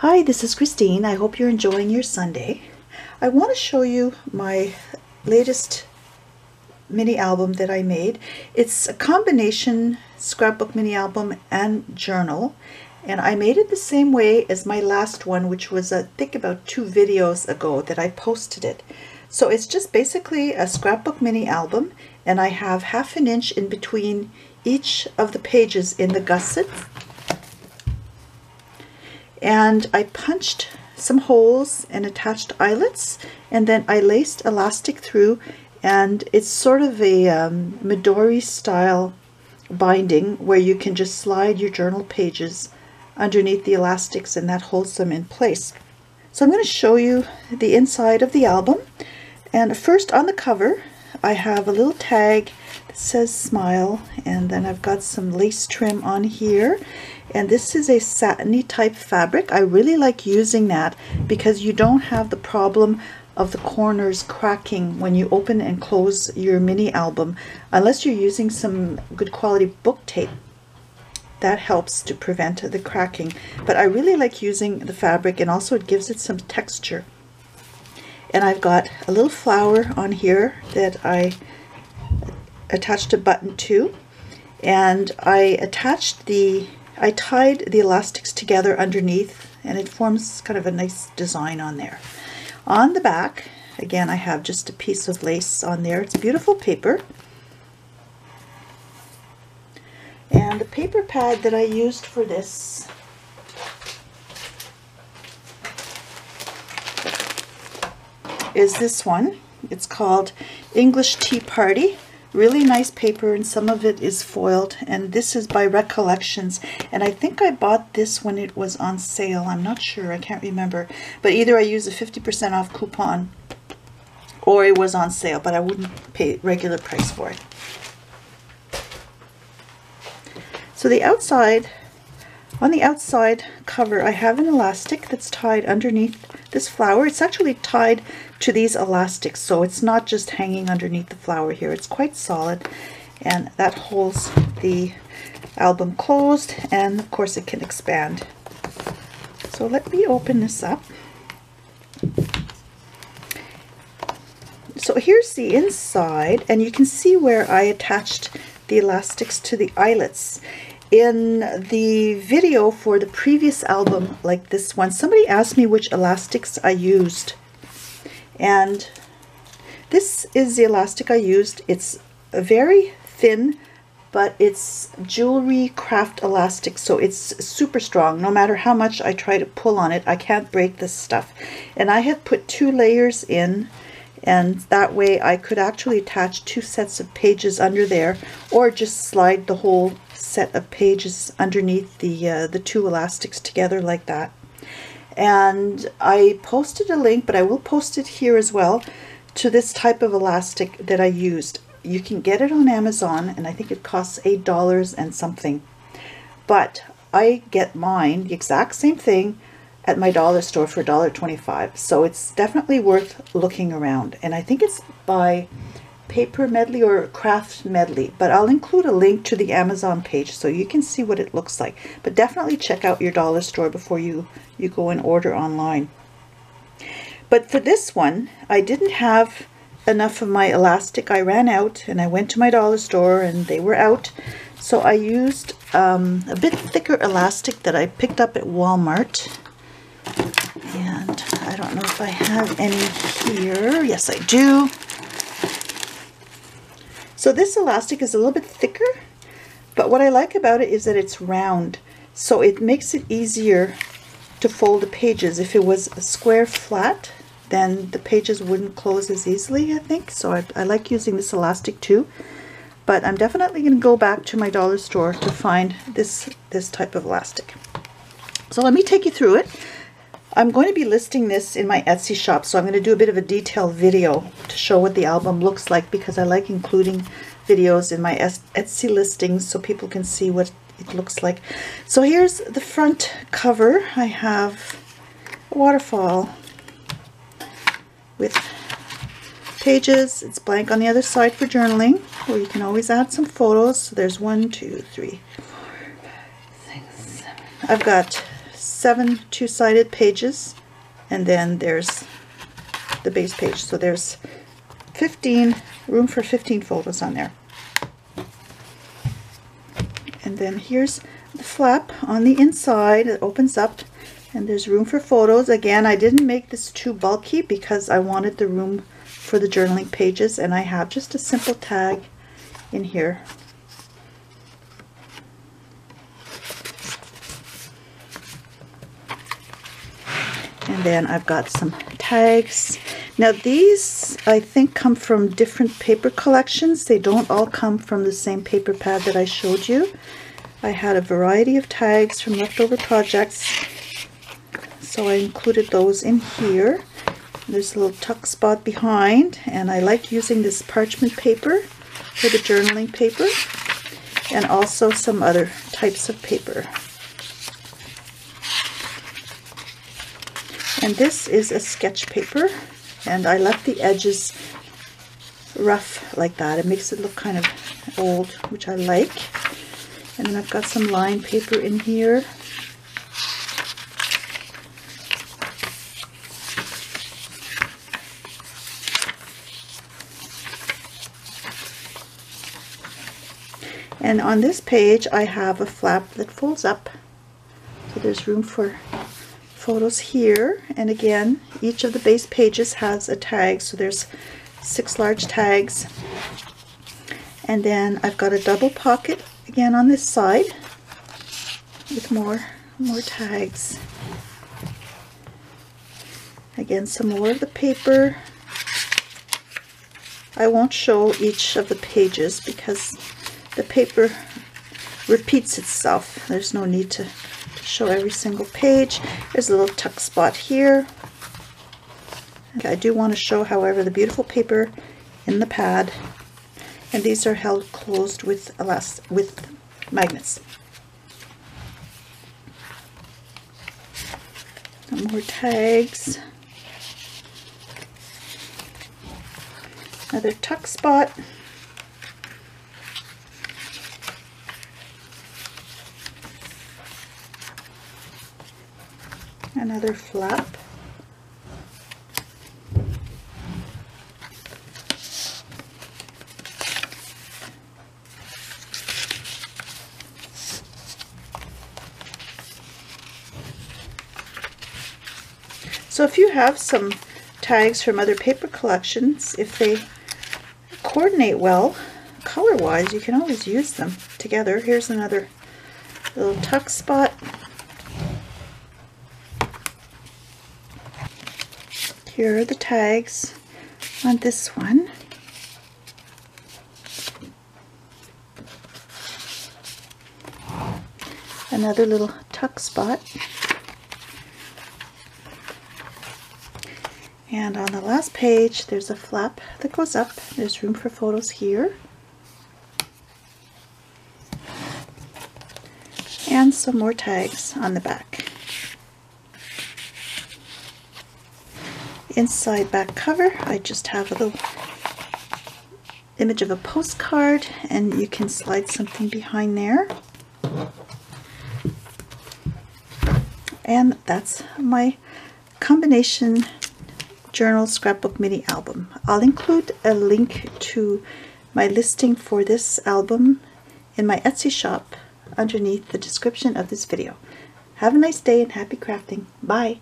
Hi, this is Christine. I hope you're enjoying your Sunday. I want to show you my latest mini album that I made. It's a combination scrapbook mini album and journal, and I made it the same way as my last one, which was I think about 2 videos ago that I posted it. So it's just basically a scrapbook mini album, and I have 1/2 inch in between each of the pages in the gusset. And I punched some holes and attached eyelets, and then I laced elastic through, and it's sort of a Midori style binding where you can just slide your journal pages underneath the elastics and that holds them in place. So I'm going to show you the inside of the album, and first on the cover I have a little tag that says smile, and then I've got some lace trim on here. And this is a satiny type fabric. I really like using that because you don't have the problem of the corners cracking when you open and close your mini album, unless you're using some good quality book tape. That helps to prevent the cracking. But I really like using the fabric, and also it gives it some texture. And I've got a little flower on here that I attached a button to, and I tied the elastics together underneath, and it forms kind of a nice design on there. On the back, again, I have just a piece of lace on there. It's beautiful paper. And the paper pad that I used for this is this one. It's called English Tea Party. Really nice paper, and some of it is foiled, and this is by Recollections, and I think I bought this when it was on sale. I'm not sure, I can't remember, but either I used a 50% off coupon or it was on sale, but I wouldn't pay regular price for it. So the outside, on the outside cover, I have an elastic that's tied underneath this flower. It's actually tied to these elastics, so it's not just hanging underneath the flower here. It's quite solid, and that holds the album closed, and of course it can expand. So let me open this up. So here's the inside, and you can see where I attached the elastics to the eyelets. In the video for the previous album, like this one, somebody asked me which elastics I used, and this is the elastic I used. It's very thin, but it's jewelry craft elastic, so it's super strong. No matter how much I try to pull on it, I can't break this stuff. And I had put 2 layers in, and that way I could actually attach 2 sets of pages under there, or just slide the whole set of pages underneath the 2 elastics together like that. And I posted a link, but I will post it here as well, to this type of elastic that I used. You can get it on Amazon, and I think it costs $8 and something. But I get mine, the exact same thing, at my dollar store for $1.25. So it's definitely worth looking around. And I think it's by Paper Medley or Craft Medley, but I'll include a link to the Amazon page so you can see what it looks like. But definitely check out your dollar store before you go and order online. But for this one, I didn't have enough of my elastic. I ran out, and I went to my dollar store and they were out. So I used a bit thicker elastic that I picked up at Walmart. And I don't know if I have any here. Yes, I do. So this elastic is a little bit thicker, but what I like about it is that it's round, so it makes it easier to fold the pages. If it was a square flat, then the pages wouldn't close as easily, I think. So I like using this elastic too, but I'm definitely going to go back to my dollar store to find this type of elastic. So let me take you through it. I'm going to be listing this in my Etsy shop, so I'm going to do a bit of a detailed video to show what the album looks like, because I like including videos in my Etsy listings so people can see what it looks like. So here's the front cover. I have a waterfall with pages. It's blank on the other side for journaling, or you can always add some photos. So there's 1, 2, 3, 4, 5, 6, 7. I've got 7 two-sided pages, and then there's the base page. So there's room for 15 photos on there. And then here's the flap on the inside. It opens up and there's room for photos. Again, I didn't make this too bulky because I wanted the room for the journaling pages, and I have just a simple tag in here. And then I've got some tags. Now these I think come from different paper collections. They don't all come from the same paper pad that I showed you. I had a variety of tags from leftover projects, so I included those in here. There's a little tuck spot behind, and I like using this parchment paper for the journaling paper, and also some other types of paper. And this is a sketch paper, and I left the edges rough like that. It makes it look kind of old, which I like. And then I've got some line paper in here. And on this page I have a flap that folds up, so there's room for photos here. And again, each of the base pages has a tag, so there's 6 large tags. And then I've got a double pocket again on this side with more tags. Again, some more of the paper. I won't show each of the pages because the paper repeats itself. There's no need to show every single page. There's a little tuck spot here. I do want to show, however, the beautiful paper in the pad, and these are held closed with magnets. Some more tags. Another tuck spot. Another flap. So if you have some tags from other paper collections, if they coordinate well color-wise, you can always use them together. Here's another little tuck spot. Here are the tags on this one. Another little tuck spot. And on the last page, there's a flap that goes up. There's room for photos here. And some more tags on the back. Inside back cover, I just have a little image of a postcard, and you can slide something behind there. And that's my combination journal scrapbook mini album. I'll include a link to my listing for this album in my Etsy shop underneath the description of this video. Have a nice day and happy crafting. Bye!